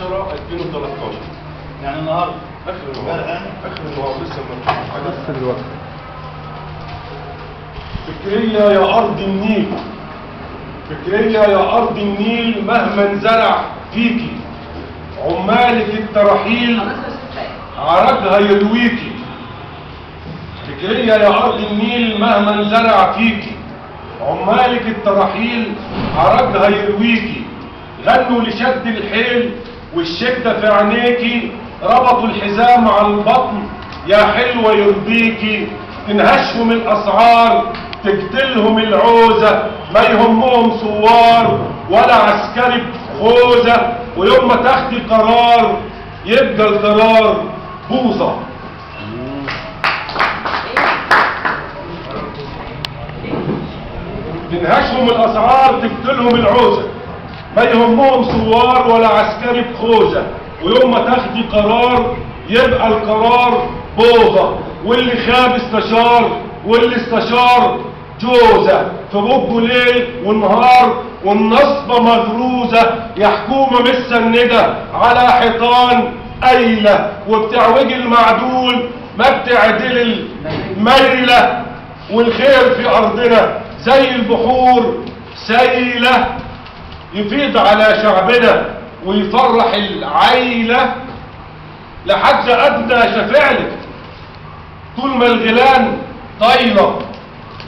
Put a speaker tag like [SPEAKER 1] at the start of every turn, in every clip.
[SPEAKER 1] 10/2013.
[SPEAKER 2] يعني النهارده
[SPEAKER 1] اخر النهار لسه ما حاجه
[SPEAKER 3] لسه دلوقتي.
[SPEAKER 1] فكرية يا أرض النيل، فكرية يا أرض النيل مهما انزرع فيكي، عمالك الترحيل عرجها يرويكي. فكرية يا أرض النيل مهما انزرع فيكي، عمالك الترحيل عرجها يرويكي. غنوا لشد الحيل والشدة في عينيكي، ربطوا الحزام على البطن يا حلوة يرضيكي. تنهشهم الأسعار تقتلهم العوزة، ما يهمهم ثوار ولا عسكري بخوذة. ويوم ما تاخدي قرار يبقى القرار بوظة. تنهشهم الأسعار تقتلهم العوزة، ما يهمهم ثوار ولا عسكري بخوذة. ويوم ما تاخدي قرار يبقى القرار بوظة. واللي خاب استشار واللي استشار جوزة. في بقه ليل ونهار والنصبة مغروزة، يا حكومة مستندة على حيطان قايلة، وبتعوج المعدول ما بتعدل الميلة. والخير في أرضنا زي البحور سيلة، يفيض على شعبنا ويفرح العيلة. لحد أدنى شفعلك طول ما الغيلان طايلة،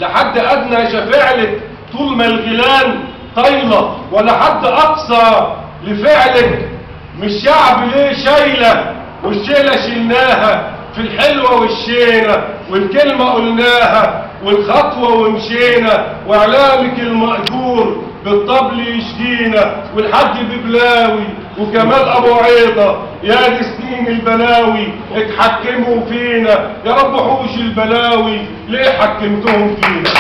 [SPEAKER 1] لحد أدنى شفعلك طول ما الغيلان طايلة. ولا حد أقصى لفعلك، مش شعب ليه شايلة، والشيلة شلناها في الحلوة والشينة، والكلمة قلناها والخطوة ومشينا. وإعلامك المأجور بالطبل يشجينا، والحاج ببلاوي وكمال أبو عيطة يا دي سنين البلاوي اتحكموا فينا. يا رب حوش البلاوي ليه حكمتهم فينا.